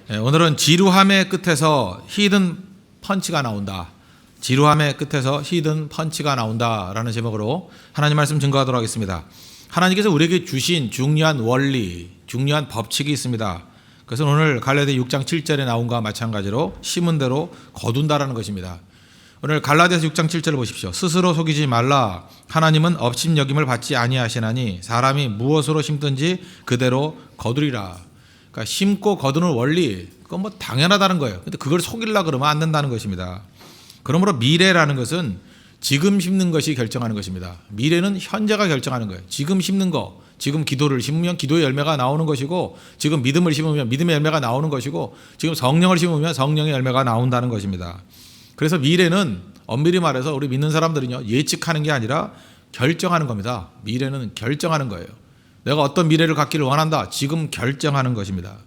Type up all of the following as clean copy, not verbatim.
오늘은 지루함의 끝에서 히든 펀치가 나온다. 지루함의 끝에서 히든 펀치가 나온다라는 제목으로 하나님 말씀 증거하도록 하겠습니다. 하나님께서 우리에게 주신 중요한 원리, 중요한 법칙이 있습니다. 그래서 오늘 갈라디아 6장 7절에 나온 것과 마찬가지로 심은 대로 거둔다라는 것입니다. 오늘 갈라디아서 6장 7절을 보십시오. 스스로 속이지 말라. 하나님은 업신여김을 받지 아니하시나니 사람이 무엇으로 심든지 그대로 거두리라. 그러니까 심고 거두는 원리, 그건 뭐 당연하다는 거예요. 근데 그걸 속이려고 그러면 안 된다는 것입니다. 그러므로 미래라는 것은 지금 심는 것이 결정하는 것입니다. 미래는 현재가 결정하는 거예요. 지금 심는 거, 지금 기도를 심으면 기도의 열매가 나오는 것이고, 지금 믿음을 심으면 믿음의 열매가 나오는 것이고, 지금 성령을 심으면 성령의 열매가 나온다는 것입니다. 그래서 미래는 엄밀히 말해서 우리 믿는 사람들은요, 예측하는 게 아니라 결정하는 겁니다. 미래는 결정하는 거예요. 내가 어떤 미래를 갖기를 원한다. 지금 결정하는 것입니다.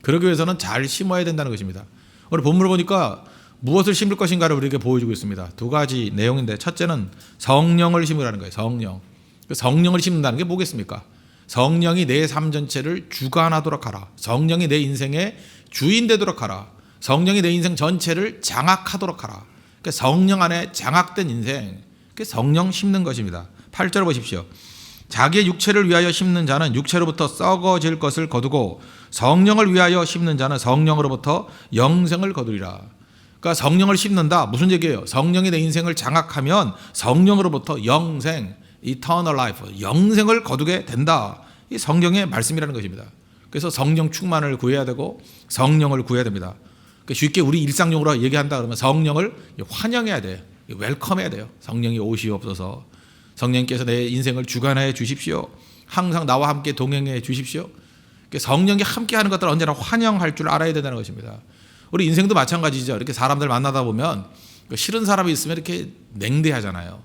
그러기 위해서는 잘 심어야 된다는 것입니다. 오늘 본문을 보니까 무엇을 심을 것인가를 우리에게 보여주고 있습니다. 두 가지 내용인데, 첫째는 성령을 심으라는 거예요. 성령. 성령을 심는다는 게 뭐겠습니까? 성령이 내 삶 전체를 주관하도록 하라. 성령이 내 인생의 주인 되도록 하라. 성령이 내 인생 전체를 장악하도록 하라. 그러니까 성령 안에 장악된 인생, 그게 성령 심는 것입니다. 8절 보십시오. 자기의 육체를 위하여 심는 자는 육체로부터 썩어질 것을 거두고 성령을 위하여 심는 자는 성령으로부터 영생을 거두리라. 그러니까 성령을 심는다. 무슨 얘기예요? 성령이 내 인생을 장악하면 성령으로부터 영생, eternal life, 영생을 거두게 된다. 이 성경의 말씀이라는 것입니다. 그래서 성령 충만을 구해야 되고 성령을 구해야 됩니다. 그러니까 쉽게 우리 일상용어로 얘기한다 그러면 성령을 환영해야 돼요. 웰컴해야 돼요. 성령이 오시옵소서. 성령께서 내 인생을 주관하여 주십시오. 항상 나와 함께 동행해 주십시오. 성령이 함께하는 것들을 언제나 환영할 줄 알아야 된다는 것입니다. 우리 인생도 마찬가지죠. 이렇게 사람들 만나다 보면 싫은 사람이 있으면 이렇게 냉대하잖아요.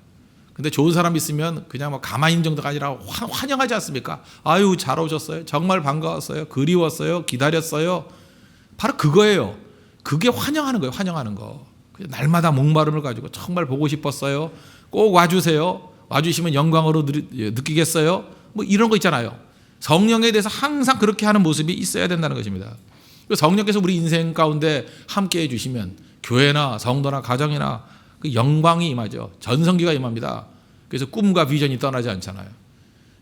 근데 좋은 사람이 있으면 그냥 뭐 가만히 있는 정도가 아니라 환영하지 않습니까? 아유, 잘 오셨어요. 정말 반가웠어요. 그리웠어요. 기다렸어요. 바로 그거예요. 그게 환영하는 거예요. 환영하는 거. 날마다 목마름을 가지고 정말 보고 싶었어요. 꼭 와주세요. 와주시면 영광으로 느끼겠어요. 뭐 이런 거 있잖아요. 성령에 대해서 항상 그렇게 하는 모습이 있어야 된다는 것입니다. 성령께서 우리 인생 가운데 함께 해주시면 교회나 성도나 가정이나 그 영광이 임하죠. 전성기가 임합니다. 그래서 꿈과 비전이 떠나지 않잖아요.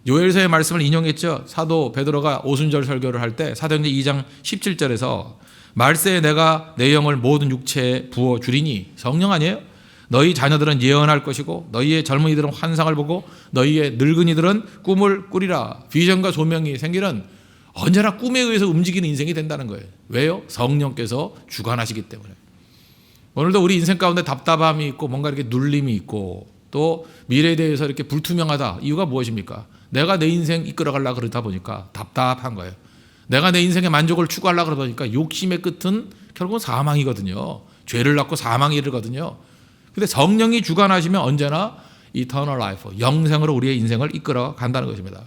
요엘서의 말씀을 인용했죠. 사도 베드로가 오순절 설교를 할 때 사도행전 2장 17절에서 말세에 내가 내 영을 모든 육체에 부어주리니, 성령 아니에요? 너희 자녀들은 예언할 것이고 너희의 젊은이들은 환상을 보고 너희의 늙은이들은 꿈을 꾸리라. 비전과 소명이 생기는, 언제나 꿈에 의해서 움직이는 인생이 된다는 거예요. 왜요? 성령께서 주관하시기 때문에. 오늘도 우리 인생 가운데 답답함이 있고 뭔가 이렇게 눌림이 있고 또 미래에 대해서 이렇게 불투명하다. 이유가 무엇입니까? 내가 내 인생 이끌어가려고 그러다 보니까 답답한 거예요. 내가 내 인생의 만족을 추구하려고 그러다 보니까 욕심의 끝은 결국은 사망이거든요. 죄를 낳고 사망에 이르거든요. 근데 성령이 주관하시면 언제나 eternal life, 영생으로 우리의 인생을 이끌어 간다는 것입니다.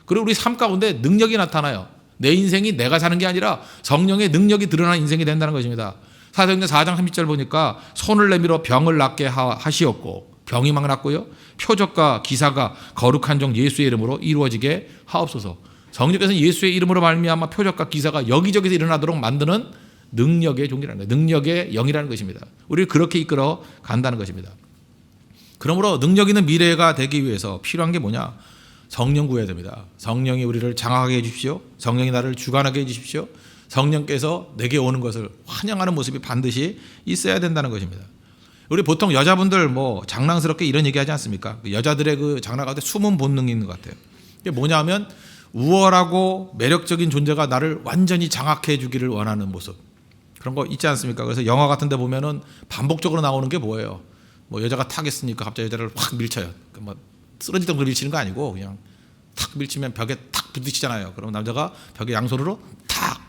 그리고 우리 삶 가운데 능력이 나타나요. 내 인생이 내가 사는 게 아니라 성령의 능력이 드러나는 인생이 된다는 것입니다. 사도행전 4장 30절 보니까 손을 내밀어 병을 낫게 하시었고, 병이 막 낫고요. 표적과 기사가 거룩한 종 예수의 이름으로 이루어지게 하옵소서. 성령께서 예수의 이름으로 말미암아 표적과 기사가 여기저기서 일어나도록 만드는 능력의 종이라는 거예요. 능력의 영이라는 것입니다. 우리를 그렇게 이끌어 간다는 것입니다. 그러므로 능력 있는 미래가 되기 위해서 필요한 게 뭐냐? 성령 구해야 됩니다. 성령이 우리를 장악하게 해주십시오. 성령이 나를 주관하게 해주십시오. 성령께서 내게 오는 것을 환영하는 모습이 반드시 있어야 된다는 것입니다. 우리 보통 여자분들 뭐 장난스럽게 이런 얘기하지 않습니까? 여자들의 그 장난 가운데 숨은 본능이 있는 것 같아요. 이게 뭐냐면 우월하고 매력적인 존재가 나를 완전히 장악해 주기를 원하는 모습. 그런 거 있지 않습니까? 그래서 영화 같은 데 보면은 반복적으로 나오는 게 뭐예요? 뭐 여자가 타겠으니까 갑자기 여자를 확 밀쳐요. 뭐 쓰러지던 걸 밀치는 거 아니고 그냥 탁 밀치면 벽에 탁 부딪히잖아요. 그럼 남자가 벽에 양손으로 탁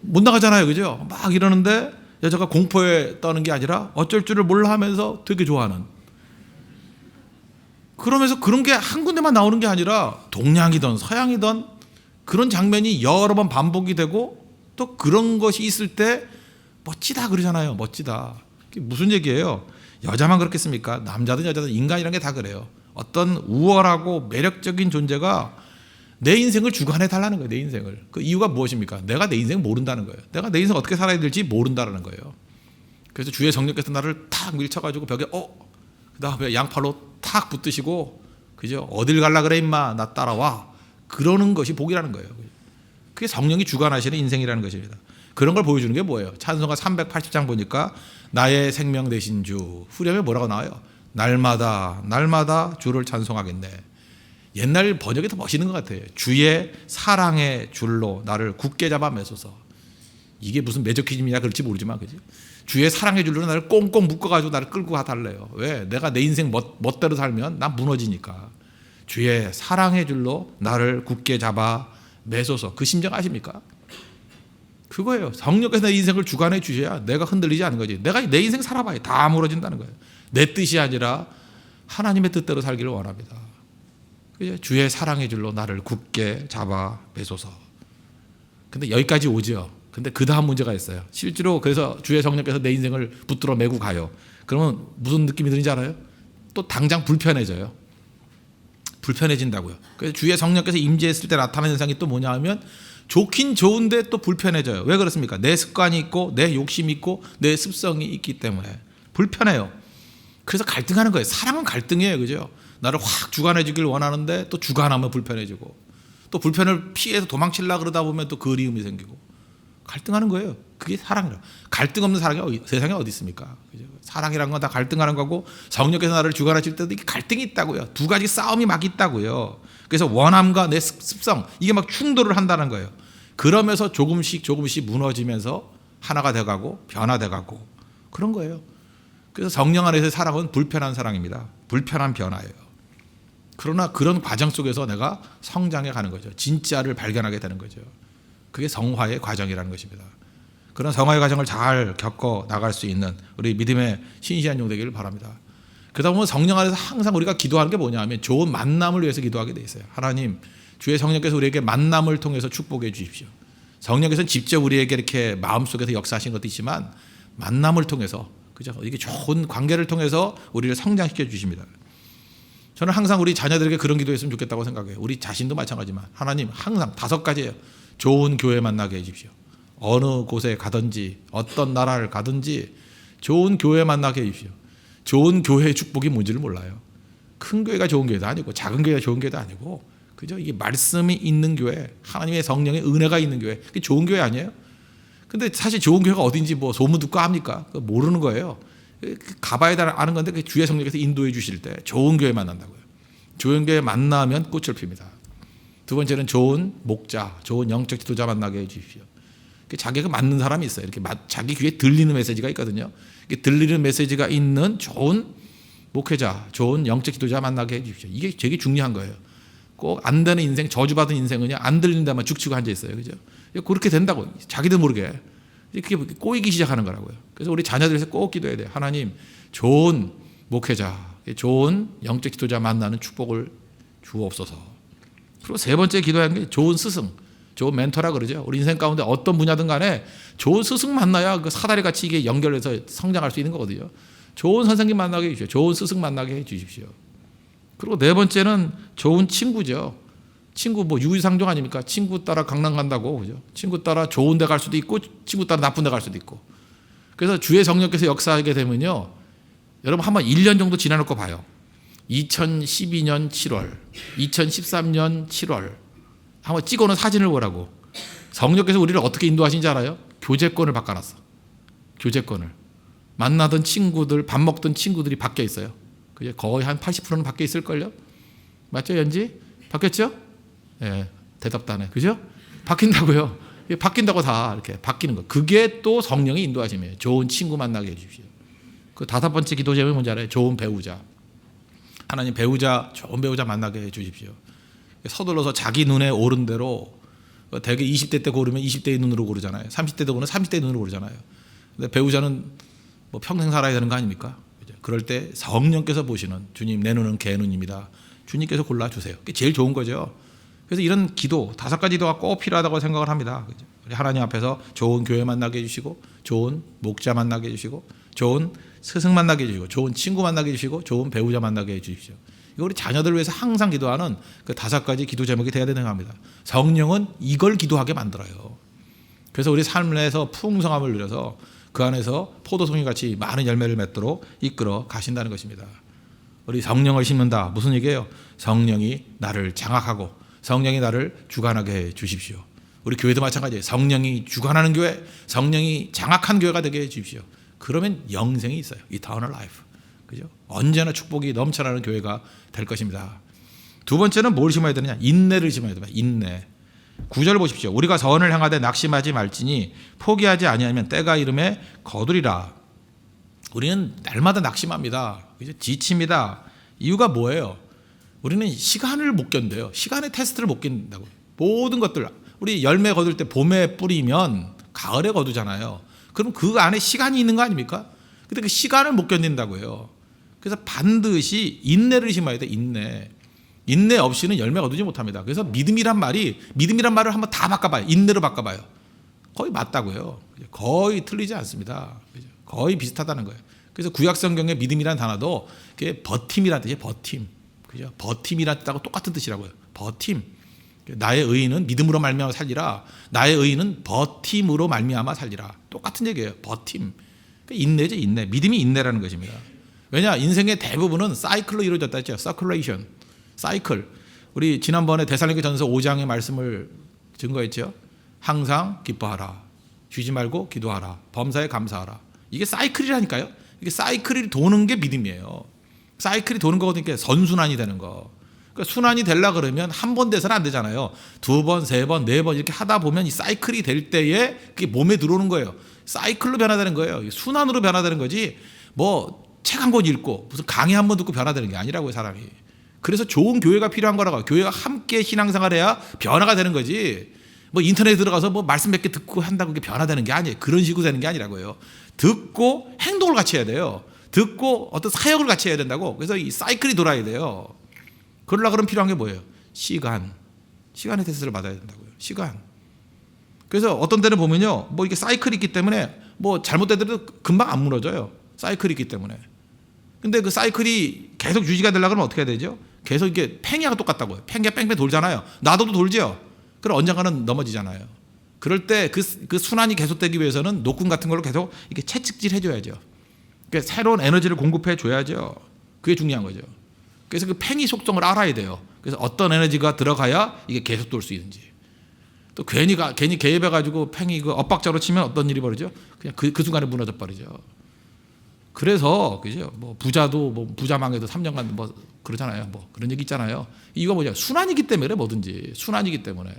못 나가잖아요. 그죠? 막 이러는데 여자가 공포에 떠는 게 아니라 어쩔 줄을 몰라 하면서 되게 좋아하는. 그러면서 그런 게 한 군데만 나오는 게 아니라 동양이든 서양이든 그런 장면이 여러 번 반복이 되고 또 그런 것이 있을 때 멋지다 그러잖아요. 멋지다. 그게 무슨 얘기예요? 여자만 그렇겠습니까? 남자든 여자든 인간이라는 게 다 그래요. 어떤 우월하고 매력적인 존재가 내 인생을 주관해 달라는 거예요. 내 인생을. 그 이유가 무엇입니까? 내가 내 인생 모른다는 거예요. 내가 내 인생 어떻게 살아야 될지 모른다는 거예요. 그래서 주의 성령께서 나를 탁 밀쳐가지고 벽에 그다음에 양팔로 탁 붙드시고, 그죠? 어딜 갈라 그래 임마, 나 따라와. 그러는 것이 복이라는 거예요. 그게 성령이 주관하시는 인생이라는 것입니다. 그런 걸 보여주는 게 뭐예요? 찬송가 380장 보니까 나의 생명 되신 주, 후렴에 뭐라고 나와요? 날마다 날마다 주를 찬송하겠네. 옛날 번역이 더 멋있는 것 같아요. 주의 사랑의 줄로 나를 굳게 잡아 매소서. 이게 무슨 매저키즘이냐 그럴지 모르지만, 그지? 주의 사랑의 줄로 나를 꽁꽁 묶어가지고 나를 끌고 가달래요. 왜? 내가 내 인생 멋대로 살면 난 무너지니까. 주의 사랑의 줄로 나를 굳게 잡아 매소서. 그 심정 아십니까? 그거예요. 성령께서 내 인생을 주관해 주셔야 내가 흔들리지 않는 거지. 내가 내 인생 살아봐야 다 무너진다는 거예요. 내 뜻이 아니라 하나님의 뜻대로 살기를 원합니다. 주의 사랑의 줄로 나를 굳게 잡아 매소서. 근데 여기까지 오죠. 근데 그 다음 문제가 있어요. 실제로 그래서 주의 성령께서 내 인생을 붙들어 메고 가요. 그러면 무슨 느낌이 드는지 알아요? 또 당장 불편해져요. 불편해진다고요. 그래서 주의 성령께서 임재했을 때 나타나는 현상이 또 뭐냐 하면, 좋긴 좋은데 또 불편해져요. 왜 그렇습니까? 내 습관이 있고 내 욕심이 있고 내 습성이 있기 때문에 불편해요. 그래서 갈등하는 거예요. 사랑은 갈등이에요. 그죠? 나를 확 주관해 주길 원하는데 또 주관하면 불편해지고, 또 불편을 피해서 도망치려고 그러다 보면 또 그리움이 생기고, 갈등하는 거예요. 그게 사랑이라. 갈등 없는 사랑이 세상에 어디 있습니까? 그죠? 사랑이란 건 다 갈등하는 거고, 성령께서 나를 주관하실 때도 이게 갈등이 있다고요. 두 가지 싸움이 막 있다고요. 그래서 원함과 내 습성, 이게 막 충돌을 한다는 거예요. 그러면서 조금씩 무너지면서 하나가 돼가고 변화돼가고 그런 거예요. 그래서 성령 안에서의 사랑은 불편한 사랑입니다. 불편한 변화예요. 그러나 그런 과정 속에서 내가 성장해 가는 거죠. 진짜를 발견하게 되는 거죠. 그게 성화의 과정이라는 것입니다. 그런 성화의 과정을 잘 겪어 나갈 수 있는 우리 믿음의 신실한 종 되기를 바랍니다. 그러다 보면 성령 안에서 항상 우리가 기도하는 게 뭐냐 하면 좋은 만남을 위해서 기도하게 돼 있어요. 하나님, 주의 성령께서 우리에게 만남을 통해서 축복해 주십시오. 성령께서는 직접 우리에게 이렇게 마음속에서 역사하신 것도 있지만, 만남을 통해서, 그죠? 이게 좋은 관계를 통해서 우리를 성장시켜 주십니다. 저는 항상 우리 자녀들에게 그런 기도했으면 좋겠다고 생각해요. 우리 자신도 마찬가지지만, 하나님 항상 5가지예요. 좋은 교회 만나게 해 주십시오. 어느 곳에 가든지 어떤 나라를 가든지 좋은 교회 만나게 해 주십시오. 좋은 교회의 축복이 뭔지를 몰라요. 큰 교회가 좋은 교회도 아니고 작은 교회가 좋은 교회도 아니고, 그죠? 이게 말씀이 있는 교회, 하나님의 성령의 은혜가 있는 교회, 그게 좋은 교회 아니에요? 근데 사실 좋은 교회가 어딘지 뭐 소문 듣고 합니까? 모르는 거예요. 가봐야 아는 건데, 그 주의 성령께서 인도해 주실 때 좋은 교회 만난다고요. 좋은 교회 만나면 꽃을 핍니다. 두 번째는 좋은 목자, 좋은 영적 지도자 만나게 해 주십시오. 자기가 맞는 사람이 있어요. 이렇게 자기 귀에 들리는 메시지가 있거든요. 들리는 메시지가 있는 좋은 목회자, 좋은 영적 지도자 만나게 해 주십시오. 이게 되게 중요한 거예요. 꼭 안 되는 인생, 저주받은 인생은요, 안 들리는 데만 죽치고 앉아 있어요. 그죠? 그렇게 된다고. 자기도 모르게. 그게 꼬이기 시작하는 거라고요. 그래서 우리 자녀들에서 꼭 기도해야 돼요. 하나님, 좋은 목회자, 좋은 영적 지도자 만나는 축복을 주옵소서. 그리고 세 번째 기도하는 게 좋은 스승, 좋은 멘토라 그러죠. 우리 인생 가운데 어떤 분야든 간에 좋은 스승 만나야 그 사다리 같이 이게 연결해서 성장할 수 있는 거거든요. 좋은 선생님 만나게 해주십시오. 좋은 스승 만나게 해주십시오. 그리고 네 번째는 좋은 친구죠. 친구 뭐 유유상종 아닙니까? 친구 따라 강남 간다고, 그죠? 친구 따라 좋은 데 갈 수도 있고 친구 따라 나쁜 데 갈 수도 있고. 그래서 주의 성령께서 역사하게 되면요, 여러분 한번 1년 정도 지나놓고 봐요. 2012년 7월, 2013년 7월 한번 찍어놓은 사진을 보라고. 성령께서 우리를 어떻게 인도하신지 알아요? 교제권을 바꿔놨어. 교제권을. 만나던 친구들, 밥 먹던 친구들이 바뀌어 있어요. 그죠? 거의 한 80%는 바뀌어 있을걸요? 맞죠, 연지? 바뀌었죠? 예, 대답도 안 해. 그죠? 바뀐다고요. 바뀐다고 다 이렇게 바뀌는 거. 그게 또 성령의 인도하심이에요. 좋은 친구 만나게 해주십시오. 그 5번째 기도 제목이 뭔지 알아요? 좋은 배우자. 하나님, 배우자, 좋은 배우자 만나게 해주십시오. 서둘러서 자기 눈에 오른 대로, 대개 20대 때 고르면 20대의 눈으로 고르잖아요. 30대 때 고르면 30대의 눈으로 고르잖아요. 근데 배우자는 뭐 평생 살아야 되는 거 아닙니까? 그럴 때 성령께서 보시는, 주님, 내 눈은 개 눈입니다. 주님께서 골라주세요. 그게 제일 좋은 거죠. 그래서 이런 기도, 5가지 기도가 꼭 필요하다고 생각을 합니다. 우리 하나님 앞에서 좋은 교회 만나게 해주시고, 좋은 목자 만나게 해주시고, 좋은 스승 만나게 해주시고, 좋은 친구 만나게 해주시고, 좋은 배우자 만나게 해주십시오. 이거 우리 자녀들을 위해서 항상 기도하는 그 5가지 기도 제목이 돼야 되는 겁니다. 성령은 이걸 기도하게 만들어요. 그래서 우리 삶에서 풍성함을 누려서 그 안에서 포도송이 같이 많은 열매를 맺도록 이끌어 가신다는 것입니다. 우리 성령을 심는다. 무슨 얘기예요? 성령이 나를 장악하고 성령이 나를 주관하게 해 주십시오. 우리 교회도 마찬가지예요. 성령이 주관하는 교회, 성령이 장악한 교회가 되게 해 주십시오. 그러면 영생이 있어요. Eternal life. 그죠? 언제나 축복이 넘쳐나는 교회가 될 것입니다. 두 번째는 뭘 심어야 되느냐? 인내를 심어야 됩니다. 인내. 9절 보십시오. 우리가 선을 향하되 낙심하지 말지니 포기하지 아니하면 때가 이름에 거두리라. 우리는 날마다 낙심합니다. 그죠? 지칩니다. 이유가 뭐예요? 우리는 시간을 못 견뎌요. 시간의 테스트를 못 견딘다고. 모든 것들 우리 열매 거둘 때 봄에 뿌리면 가을에 거두잖아요. 그럼 그 안에 시간이 있는 거 아닙니까? 근데 그 시간을 못 견딘다고요. 그래서 반드시 인내를 심어야 돼. 인내 없이는 열매 거두지 못합니다. 그래서 믿음이란 말을 한번 다 바꿔봐요. 인내로 바꿔봐요. 거의 맞다고요. 거의 틀리지 않습니다. 거의 비슷하다는 거예요. 그래서 구약 성경의 믿음이란 단어도 그게 버팀이라는 뜻이에요. 버팀. 그죠? 버팀이라는 뜻하고 똑같은 뜻이라고요. 버팀. 나의 의인은 믿음으로 말미암아 살리라. 나의 의인은 버팀으로 말미암아 살리라. 똑같은 얘기예요. 버팀. 인내죠, 인내. 믿음이 인내라는 것입니다. 왜냐? 인생의 대부분은 사이클로 이루어졌다 했죠. 서큘레이션. 사이클. 우리 지난번에 데살로니가전서 5장의 말씀을 증거했죠. 항상 기뻐하라. 쉬지 말고 기도하라. 범사에 감사하라. 이게 사이클이라니까요. 이게 사이클이 도는 게 믿음이에요. 사이클이 도는 거거든요. 선순환이 되는 거. 그러니까 순환이 되려 그러면 한 번 돼서는 안 되잖아요. 2번, 3번, 4번 이렇게 하다 보면 이 사이클이 될 때에 그게 몸에 들어오는 거예요. 사이클로 변화되는 거예요. 순환으로 변화되는 거지. 뭐 책 한 권 읽고 무슨 강의 한 번 듣고 변화되는 게 아니라고요, 사람이. 그래서 좋은 교회가 필요한 거라고. 교회가 함께 신앙생활해야 변화가 되는 거지. 뭐 인터넷에 들어가서 뭐 말씀 몇 개 듣고 한다고 그게 변화되는 게 아니에요. 그런 식으로 되는 게 아니라고요. 듣고 행동을 같이 해야 돼요. 듣고 어떤 사역을 같이 해야 된다고. 그래서 이 사이클이 돌아야 돼요. 그러려고 그러면 필요한 게 뭐예요? 시간의 테스트를 받아야 된다고요. 시간. 그래서 어떤 때는 보면요, 뭐 이게 사이클이 있기 때문에 뭐 잘못되더라도 금방 안 무너져요. 사이클이 있기 때문에. 근데 그 사이클이 계속 유지가 되려고 하면 어떻게 해야 되죠? 계속 이게 팽이하고 똑같다고요. 팽이가 뺑뺑 돌잖아요. 나도 돌죠. 그럼 언젠가는 넘어지잖아요. 그럴 때 그 순환이 계속되기 위해서는 노끈 같은 걸로 계속 이렇게 채찍질 해줘야죠. 그러니까 새로운 에너지를 공급해 줘야죠. 그게 중요한 거죠. 그래서 그 팽이 속성을 알아야 돼요. 그래서 어떤 에너지가 들어가야 이게 계속 돌 수 있는지. 또 괜히 개입해가지고 팽이 그 엇박자로 치면 어떤 일이 벌어져? 그냥 그 순간에 무너져 버리죠. 그래서 그죠? 뭐 부자도 뭐 부자 망해도 3년간 뭐 그러잖아요. 뭐 그런 얘기 있잖아요. 이거 뭐냐? 순환이기 때문에 그래, 뭐든지 순환이기 때문에.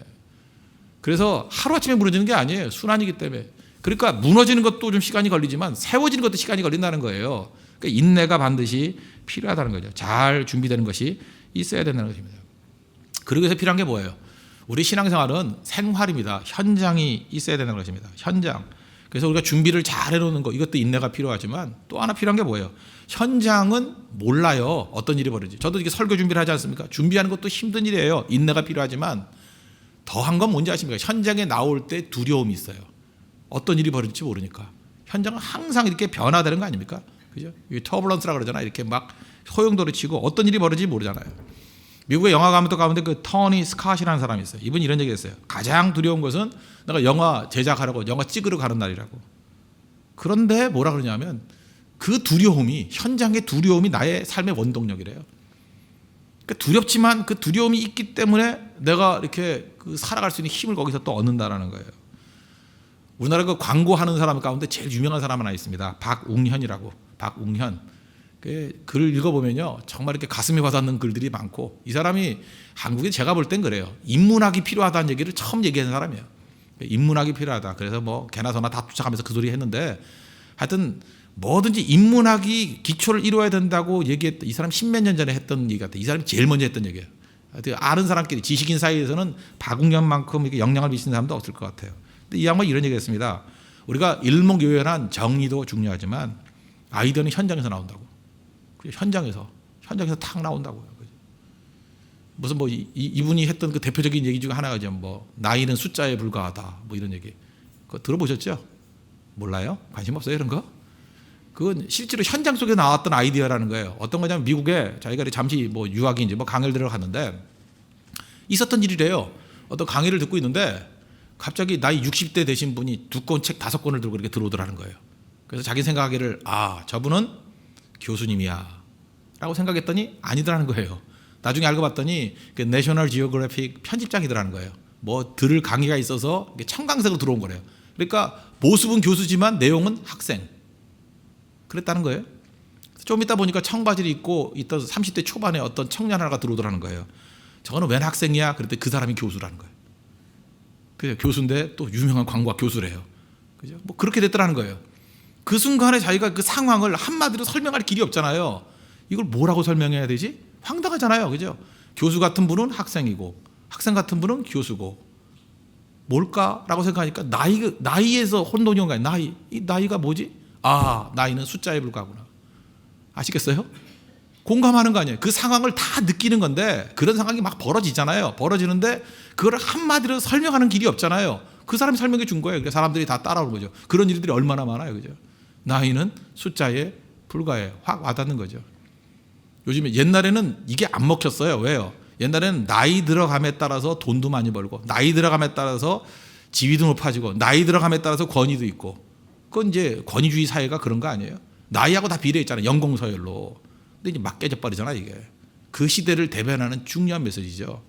그래서 하루 아침에 무너지는 게 아니에요. 순환이기 때문에. 그러니까 무너지는 것도 좀 시간이 걸리지만 세워지는 것도 시간이 걸린다는 거예요. 그러니까 인내가 반드시 필요하다는 거죠. 잘 준비되는 것이 있어야 된다는 것입니다. 그러기 위해서 필요한 게 뭐예요? 우리 신앙생활은 생활입니다. 현장이 있어야 되는 것입니다. 현장. 그래서 우리가 준비를 잘 해놓는 거, 이것도 인내가 필요하지만 또 하나 필요한 게 뭐예요? 현장은 몰라요. 어떤 일이 벌어질지. 저도 이게 설교 준비를 하지 않습니까? 준비하는 것도 힘든 일이에요. 인내가 필요하지만 더한 건 뭔지 아십니까? 현장에 나올 때 두려움이 있어요. 어떤 일이 벌어질지 모르니까. 현장은 항상 이렇게 변화되는 거 아닙니까? 그죠? 터블런스라 그러잖아요. 이렇게 막 소용돌이 치고 어떤 일이 벌어질지 모르잖아요. 미국의 영화 감독 가운데 그 토니 스캇이라는 사람이 있어요. 이분 이런 얘기 했어요. 가장 두려운 것은 내가 영화 제작하려고 영화 찍으러 가는 날이라고. 그런데 뭐라 그러냐면 그 두려움이, 현장의 두려움이 나의 삶의 원동력이래요. 그러니까 두렵지만 그 두려움이 있기 때문에 내가 이렇게 그 살아갈 수 있는 힘을 거기서 또 얻는다라는 거예요. 우리나라 그 광고하는 사람 가운데 제일 유명한 사람 하나 있습니다. 박웅현이라고. 박웅현. 그 글을 읽어보면요, 정말 이렇게 가슴이 와닿는 글들이 많고, 이 사람이 한국에 제가 볼 땐 그래요. 인문학이 필요하다는 얘기를 처음 얘기하는 사람이에요. 인문학이 필요하다. 그래서 뭐 개나 소나 다 쫓아가면서 그 소리 했는데, 하여튼 뭐든지 인문학이 기초를 이루어야 된다고 얘기했던, 이 사람 10몇 년 전에 했던 얘기 같아요. 이 사람이 제일 먼저 했던 얘기예요. 하여튼 아는 사람끼리, 지식인 사이에서는 박웅현만큼 이렇게 영향을 미치는 사람도 없을 것 같아요. 근데 이 양반이 이런 얘기했습니다. 우리가 일목요연한 정리도 중요하지만 아이디어는 현장에서 나온다고. 현장에서 탁 나온다고요. 무슨 뭐 이분이 했던 그 대표적인 얘기 중에 하나가 뭐 나이는 숫자에 불과하다 뭐 이런 얘기. 그거 들어보셨죠? 몰라요? 관심 없어요 이런 거? 그건 실제로 현장 속에 나왔던 아이디어라는 거예요. 어떤 거냐면 미국에 자기가 잠시 뭐 유학인지 뭐 강의를 들어갔는데 있었던 일이래요. 어떤 강의를 듣고 있는데 갑자기 나이 60대 되신 분이 두꺼운 책 5권을 들고 이렇게 들어오더라는 거예요. 그래서 자기 생각하기를 저분은 교수님이야 라고 생각했더니 아니더라는 거예요. 나중에 알고 봤더니 내셔널 지오그래픽 편집장이더라는 거예요. 뭐 들을 강의가 있어서 청강생으로 들어온 거래요. 그러니까 모습은 교수지만 내용은 학생. 그랬다는 거예요. 좀 이따 보니까 청바지를 입고 있던 30대 초반에 어떤 청년 하나가 들어오더라는 거예요. 저거는 웬 학생이야? 그랬더니 그 사람이 교수라는 거예요. 그죠? 교수인데 또 유명한 광고학 교수래요. 그죠? 뭐 그렇게 됐더라는 거예요. 그 순간에 자기가 그 상황을 한마디로 설명할 길이 없잖아요. 이걸 뭐라고 설명해야 되지? 황당하잖아요. 그죠? 교수 같은 분은 학생이고 학생 같은 분은 교수고 뭘까라고 생각하니까 나이에서 혼돈이 온 거예요. 이 나이가 뭐지? 나이는 숫자에 불과하구나. 아시겠어요? 공감하는 거 아니에요. 그 상황을 다 느끼는 건데 그런 상황이 막 벌어지잖아요. 벌어지는데 그걸 한마디로 설명하는 길이 없잖아요. 그 사람이 설명해 준 거예요. 그러니까 사람들이 다 따라오는 거죠. 그런 일들이 얼마나 많아요. 그죠? 나이는 숫자에 불과해요. 확 와닿는 거죠. 요즘에 옛날에는 이게 안 먹혔어요. 왜요? 옛날에는 나이 들어감에 따라서 돈도 많이 벌고 나이 들어감에 따라서 지위도 높아지고 나이 들어감에 따라서 권위도 있고 그건 이제 권위주의 사회가 그런 거 아니에요? 나이하고 다 비례했잖아요. 연공서열로. 근데 이제 막 깨져버리잖아 이게. 그 시대를 대변하는 중요한 메시지죠.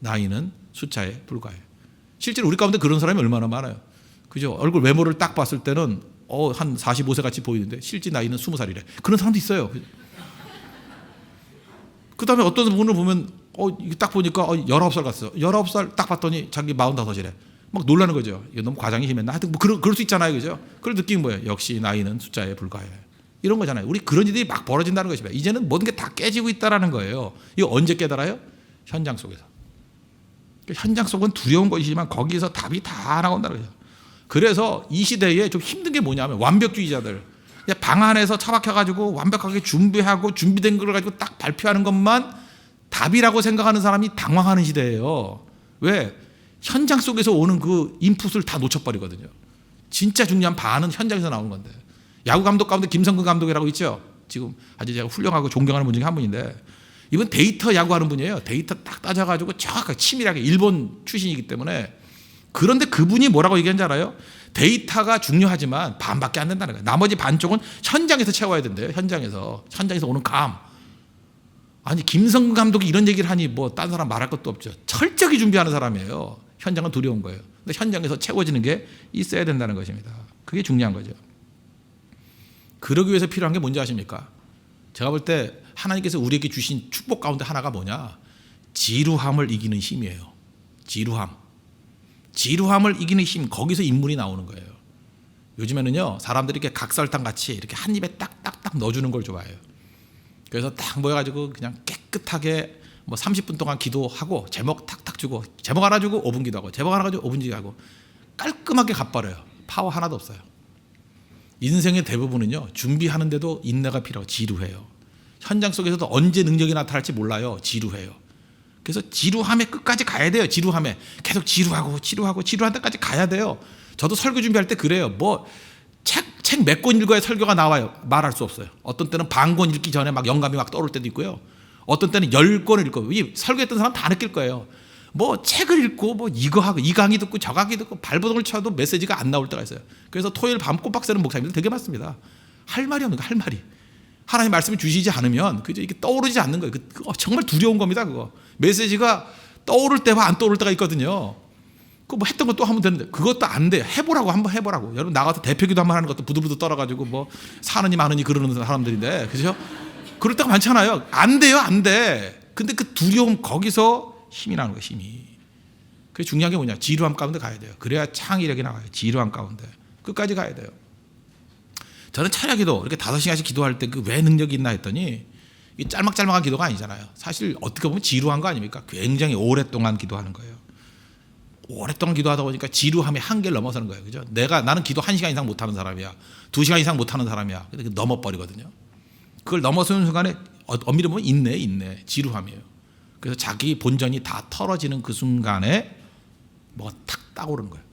나이는 숫자에 불과해요. 실제로 우리 가운데 그런 사람이 얼마나 많아요. 그죠? 얼굴 외모를 딱 봤을 때는 한 45세 같이 보이는데 실제 나이는 20살이래. 그런 사람도 있어요. 그 다음에 어떤 분을 보면 딱 보니까 19살 같았어요. 19살 딱 봤더니 자기 45이래. 막 놀라는 거죠. 이게 너무 과장이 심했나? 하여튼 뭐 그럴 수 있잖아요. 그죠? 그걸 느낀 거예요. 역시 나이는 숫자에 불과해. 이런 거잖아요. 우리 그런 일들이 막 벌어진다는 것입니다. 이제는 모든 게 다 깨지고 있다는 거예요. 이거 언제 깨달아요? 현장 속에서. 현장 속은 두려운 것이지만 거기에서 답이 다 나온다는 거죠. 그래서 이 시대에 좀 힘든 게 뭐냐면 완벽주의자들. 그냥 방 안에서 처박혀가지고 완벽하게 준비하고 준비된 걸 가지고 딱 발표하는 것만 답이라고 생각하는 사람이 당황하는 시대예요. 왜? 현장 속에서 오는 그 인풋을 다 놓쳐버리거든요. 진짜 중요한 반은 현장에서 나오는 건데. 야구 감독 가운데 김성근 감독이라고 있죠. 지금 아주 제가 훌륭하고 존경하는 분 중에 한 분인데 이분 데이터 야구하는 분이에요. 데이터 딱 따져가지고 정확하게 치밀하게 일본 출신이기 때문에 그런데 그분이 뭐라고 얘기한지 알아요? 데이터가 중요하지만 반밖에 안 된다는 거예요. 나머지 반쪽은 현장에서 채워야 된대요. 현장에서 오는 감. 아니 김성근 감독이 이런 얘기를 하니 뭐 딴 사람 말할 것도 없죠. 철저히 준비하는 사람이에요. 현장은 두려운 거예요. 근데 현장에서 채워지는 게 있어야 된다는 것입니다. 그게 중요한 거죠. 그러기 위해서 필요한 게 뭔지 아십니까? 제가 볼 때 하나님께서 우리에게 주신 축복 가운데 하나가 뭐냐? 지루함을 이기는 힘이에요. 지루함을 이기는 힘, 거기서 인물이 나오는 거예요. 요즘에는요, 사람들이 이렇게 각설탕 같이 이렇게 한 입에 딱딱딱 넣어주는 걸 좋아해요. 그래서 딱 모여가지고 그냥 깨끗하게 뭐 30분 동안 기도하고 제목 탁탁 주고 제목 하나 주고 5분 기도하고 제목 하나 가지고 5분 기도하고 깔끔하게 갚아버려요. 파워 하나도 없어요. 인생의 대부분은요, 준비하는데도 인내가 필요하고 지루해요. 현장 속에서도 언제 능력이 나타날지 몰라요. 지루해요. 그래서 지루함에 끝까지 가야 돼요. 지루함에 계속 지루한 데까지 가야 돼요. 저도 설교 준비할 때 그래요. 뭐 책 몇 권 읽어야 설교가 나와요. 말할 수 없어요. 어떤 때는 반 권 읽기 전에 막 영감이 막 떠오를 때도 있고요. 어떤 때는 10권을 읽고, 이 설교했던 사람 다 느낄 거예요. 뭐 책을 읽고 뭐 이거 하고 이 강의 듣고 저 강의 듣고 발버둥을 쳐도 메시지가 안 나올 때가 있어요. 그래서 토요일 밤 꼬박 새는 목사님들 되게 많습니다. 할 말이 없는 거, 할 말이. 하나님 말씀을 주시지 않으면 그저 이게 떠오르지 않는 거예요. 정말 두려운 겁니다. 그거 메시지가 떠오를 때와 안 떠오를 때가 있거든요. 그거 뭐 했던 거 또 하면 되는데 그것도 안 돼요. 해보라고 한번 해보라고. 여러분 나가서 대표기도 한번 하는 것도 부들부들 떨어가지고 뭐 사느니 마느니 그러는 사람들인데 그죠? 그럴 때가 많잖아요. 안 돼요, 안 돼. 근데 그 두려움 거기서 힘이 나는 거예요. 힘이. 그게 중요한 게 뭐냐? 지루함 가운데 가야 돼요. 그래야 창의력이 나와요. 지루함 가운데 끝까지 가야 돼요. 저는 찬양기도 이렇게 5시간씩 기도할 때 그 왜 능력이 있나 했더니 이 짤막짤막한 기도가 아니잖아요. 사실 어떻게 보면 지루한 거 아닙니까? 굉장히 오랫동안 기도하는 거예요. 오랫동안 기도하다 보니까 지루함의 한계를 넘어서는 거예요. 그죠? 나는 기도 1시간 이상 못하는 사람이야. 2시간 이상 못하는 사람이야. 근데 넘어버리거든요. 그걸 넘어서는 순간에 엄밀히 보면 인내, 지루함이에요. 그래서 자기 본전이 다 털어지는 그 순간에 뭐가 탁 따오르는 거예요.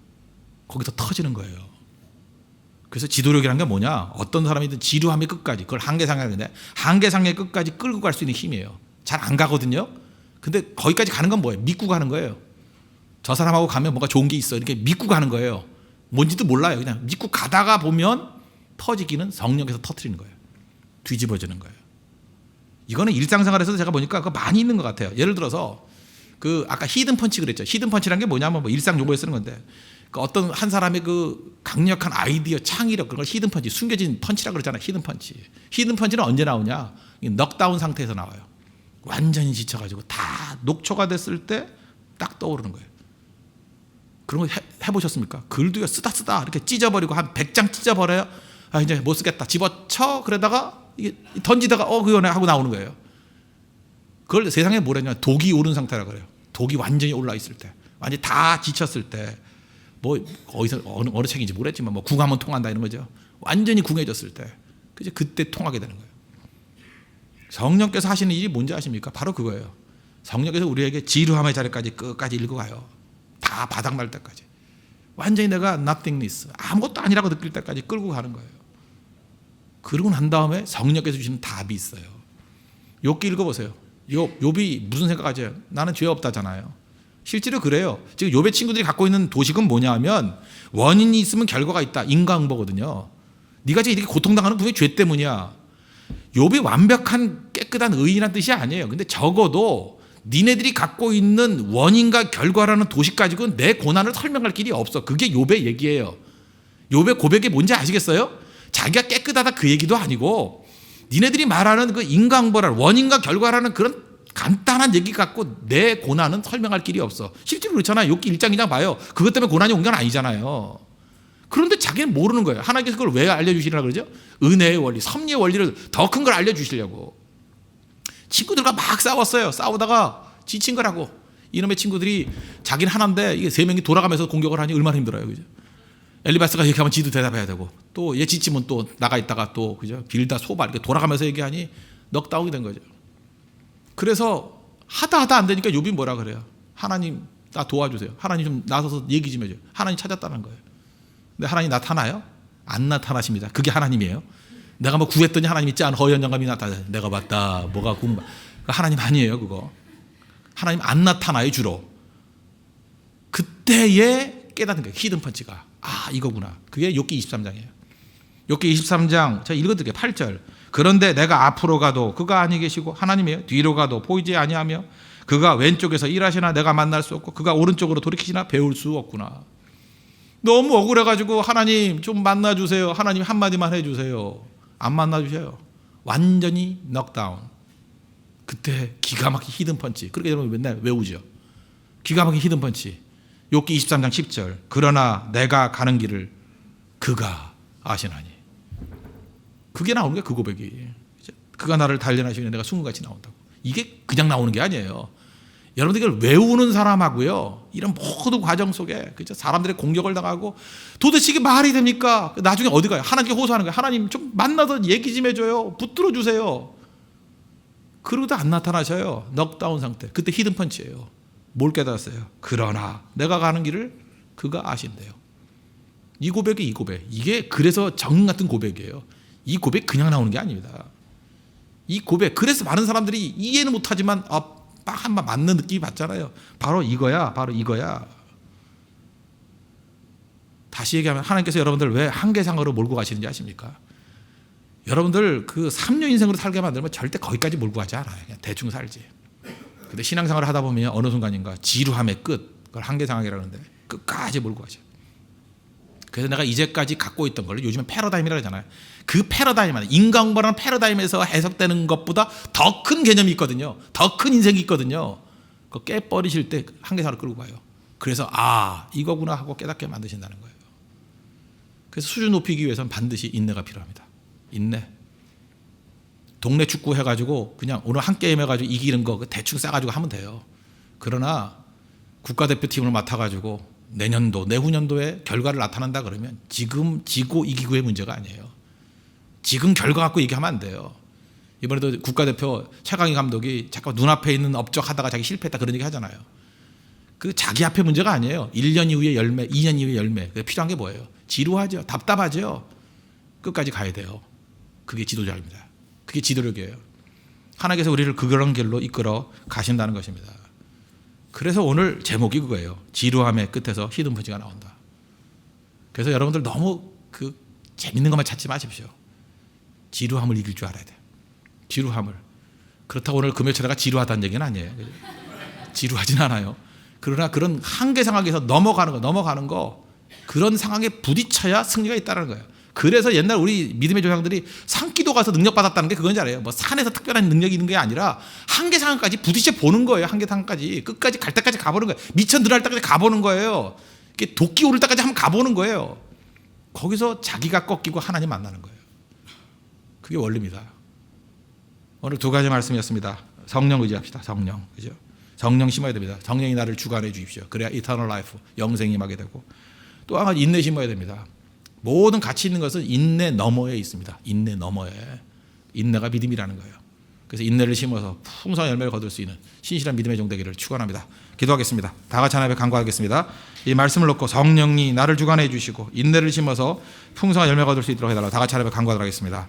거기서 터지는 거예요. 그래서 지도력이라는 게 뭐냐? 어떤 사람이든 지루함의 끝까지, 그걸 한계상향인데 한계상향의 끝까지 끌고 갈 수 있는 힘이에요. 잘 안 가거든요. 근데 거기까지 가는 건 뭐예요? 믿고 가는 거예요. 저 사람하고 가면 뭔가 좋은 게 있어. 이렇게 믿고 가는 거예요. 뭔지도 몰라요. 그냥 믿고 가다가 보면 터지기는 성령께서 터뜨리는 거예요. 뒤집어지는 거예요. 이거는 일상생활에서도 제가 보니까 그거 많이 있는 것 같아요. 예를 들어서 그 아까 히든 펀치 그랬죠. 히든 펀치라는 게 뭐냐면 뭐 일상 용어에 쓰는 건데 그 어떤 한 사람의 그 강력한 아이디어, 창의력 그런 걸 히든 펀치, 숨겨진 펀치라고 그러잖아요. 히든 펀치. 히든 펀치는 언제 나오냐? 넉다운 상태에서 나와요. 완전히 지쳐가지고 다 녹초가 됐을 때 딱 떠오르는 거예요. 그런 거 해보셨습니까? 글도요 쓰다 이렇게 찢어버리고 한 100장 찢어버려요. 아 이제 못 쓰겠다 집어쳐 그러다가 이게 던지다가 그거네 하고 나오는 거예요. 그걸 세상에 뭐라냐 독이 오른 상태라고 그래요. 독이 완전히 올라 있을 때, 완전히 다 지쳤을 때, 뭐 어디서 어느 책인지 모르겠지만 뭐 궁하면 통한다 이런 거죠. 완전히 궁해졌을 때, 그때 통하게 되는 거예요. 성령께서 하시는 일이 뭔지 아십니까? 바로 그거예요. 성령께서 우리에게 지루함의 자리까지 끝까지 읽어가요. 다 바닥날 때까지. 완전히 내가 nothingness, 아무것도 아니라고 느낄 때까지 끌고 가는 거예요. 그러고 난 다음에 성령께서 주시는 답이 있어요. 욥기 읽어보세요. 욥이 무슨 생각하죠? 나는 죄 없다잖아요. 실제로 그래요. 지금 욥의 친구들이 갖고 있는 도식은 뭐냐 하면 원인이 있으면 결과가 있다. 인과응보거든요. 네가 지금 이렇게 고통당하는 분명히 죄 때문이야. 욥이 완벽한 깨끗한 의인이라는 뜻이 아니에요. 근데 적어도 니네들이 갖고 있는 원인과 결과라는 도식 가지고 내 고난을 설명할 길이 없어. 그게 욥의 얘기예요. 욥의 고백이 뭔지 아시겠어요? 자기가 깨끗하다 그 얘기도 아니고 니네들이 말하는 그 인과응보라는 원인과 결과라는 그런 간단한 얘기 갖고 내 고난은 설명할 길이 없어. 실제로 그렇잖아요. 욥기 1장 2장 봐요. 그것 때문에 고난이 온 건 아니잖아요. 그런데 자기는 모르는 거예요. 하나님께서 그걸 왜 알려주시려고 그러죠? 은혜의 원리, 섭리의 원리를 더 큰 걸 알려주시려고. 친구들과 막 싸웠어요. 싸우다가 지친 거라고. 이놈의 친구들이 자기는 하나인데 이게 세 명이 돌아가면서 공격을 하니 얼마나 힘들어요. 그죠? 엘리바스가 얘기하면 지도 대답해야 되고 또 얘 지치면 또 나가 있다가 또 그죠? 빌다 소바 이렇게 돌아가면서 얘기하니 넉다운이 된 거죠. 그래서 하다 안 되니까 욥이 뭐라 그래요? 하나님 나 도와주세요. 하나님 좀 나서서 얘기 좀 해줘요. 하나님 찾았다는 거예요. 근데 하나님 나타나요? 안 나타나십니다. 그게 하나님이에요. 내가 뭐 구했더니 하나님이 짠 허연 영감이 나타나. 내가 봤다. 뭐가 궁 하나님 아니에요. 그거. 하나님 안 나타나요. 주로. 그때에 깨닫는 거예요. 히든 펀치가. 아 이거구나. 그게 욥기 23장이에요. 욥기 23장 제가 읽어드릴게요. 8절. 그런데 내가 앞으로 가도 그가 아니 계시고 하나님이에요. 뒤로 가도 보이지 아니하며 그가 왼쪽에서 일하시나 내가 만날 수 없고 그가 오른쪽으로 돌이키시나 배울 수 없구나. 너무 억울해가지고 하나님 좀 만나주세요. 하나님 한마디만 해주세요. 안 만나주셔요. 완전히 넉다운. 그때 기가 막힌 히든 펀치. 그렇게 여러분 맨날 외우죠. 기가 막힌 히든 펀치. 욥기 23장 10절. 그러나 내가 가는 길을 그가 아시나니. 그게 나오는 거예요. 그 고백이. 그가 나를 단련하시면 내가 순금같이 나온다고. 이게 그냥 나오는 게 아니에요. 여러분들 이걸 외우는 사람하고요. 이런 모든 과정 속에 그죠? 사람들의 공격을 당하고 도대체 이게 말이 됩니까? 나중에 어디 가요? 하나님께 호소하는 거예요. 하나님 좀 만나서 얘기 좀 해줘요. 붙들어 주세요. 그러고도 안 나타나셔요. 넉다운 상태. 그때 히든 펀치예요. 뭘 깨달았어요? 그러나 내가 가는 길을 그가 아신대요. 이 고백이 이 고백. 이게 그래서 정인 같은 고백이에요. 이 고백 그냥 나오는 게 아닙니다. 이 고백. 그래서 많은 사람들이 이해는 못하지만 딱 한 번 맞는 느낌이 받잖아요. 바로 이거야. 바로 이거야. 다시 얘기하면 하나님께서 여러분들 왜 한계상으로 몰고 가시는지 아십니까? 여러분들 그 3년 인생으로 살게 만들면 절대 거기까지 몰고 가지 않아요. 그냥 대충 살지. 근데 신앙생활을 하다 보면 어느 순간인가 지루함의 끝, 그걸 한계상이라고 하는데 끝까지 몰고 가죠. 그래서 내가 이제까지 갖고 있던 걸 요즘에 패러다임이라고 하잖아요. 그 패러다임 안에 인과응보라는 패러다임에서 해석되는 것보다 더 큰 개념이 있거든요. 더 큰 인생이 있거든요. 그거 깨버리실 때 한계상으로 끌고 가요. 그래서 이거구나 하고 깨닫게 만드신다는 거예요. 그래서 수준 높이기 위해서는 반드시 인내가 필요합니다. 인내. 동네 축구 해가지고 그냥 오늘 한 게임 해가지고 이기는 거 대충 싸가지고 하면 돼요. 그러나 국가대표팀을 맡아가지고 내년도 내후년도에 결과를 나타난다 그러면 지금 지고 이기고의 문제가 아니에요. 지금 결과 갖고 얘기하면 안 돼요. 이번에도 국가대표 최강희 감독이 잠깐 눈앞에 있는 업적 하다가 자기 실패했다 그런 얘기 하잖아요. 그 자기 앞에 문제가 아니에요. 1년 이후에 열매, 2년 이후에 열매. 필요한 게 뭐예요? 지루하죠. 답답하죠. 끝까지 가야 돼요. 그게 지도자입니다. 그게 지도력이에요. 하나님께서 우리를 그런 길로 이끌어 가신다는 것입니다. 그래서 오늘 제목이 그거예요. 지루함의 끝에서 히든 펀치가 나온다. 그래서 여러분들 너무 그 재밌는 것만 찾지 마십시오. 지루함을 이길 줄 알아야 돼요. 지루함을. 그렇다고 오늘 금요철에가 지루하다는 얘기는 아니에요. 지루하진 않아요. 그러나 그런 한계 상황에서 넘어가는 거 그런 상황에 부딪혀야 승리가 있다는 거예요. 그래서 옛날 우리 믿음의 조상들이 산기도 가서 능력 받았다는 게 그건지 알아요. 뭐 산에서 특별한 능력이 있는 게 아니라 한계 상황까지 부딪혀 보는 거예요. 한계 상황까지 끝까지 갈 때까지 가보는 거예요. 미천 들어갈 때까지 가보는 거예요. 이게 도끼 오를 때까지 한번 가보는 거예요. 거기서 자기가 꺾이고 하나님 만나는 거예요. 그게 원리입니다. 오늘 두 가지 말씀이었습니다. 성령 의지합시다. 성령, 그죠? 성령 심어야 됩니다. 성령이 나를 주관해 주십시오. 그래야 이터널 라이프, 영생이 임하게 되고, 또 한 가지 인내 심어야 됩니다. 모든 가치 있는 것은 인내 너머에 있습니다. 인내 너머에. 인내가 믿음이라는 거예요. 그래서 인내를 심어서 풍성한 열매를 거둘 수 있는 신실한 믿음의 종 되기를 축원합니다. 기도하겠습니다. 다 같이 하나님 앞에 간구하겠습니다. 이 말씀을 놓고 성령이 나를 주관해 주시고 인내를 심어서 풍성한 열매를 거둘 수 있도록 해달라고 다 같이 하나님 앞에 간구하도록 하겠습니다.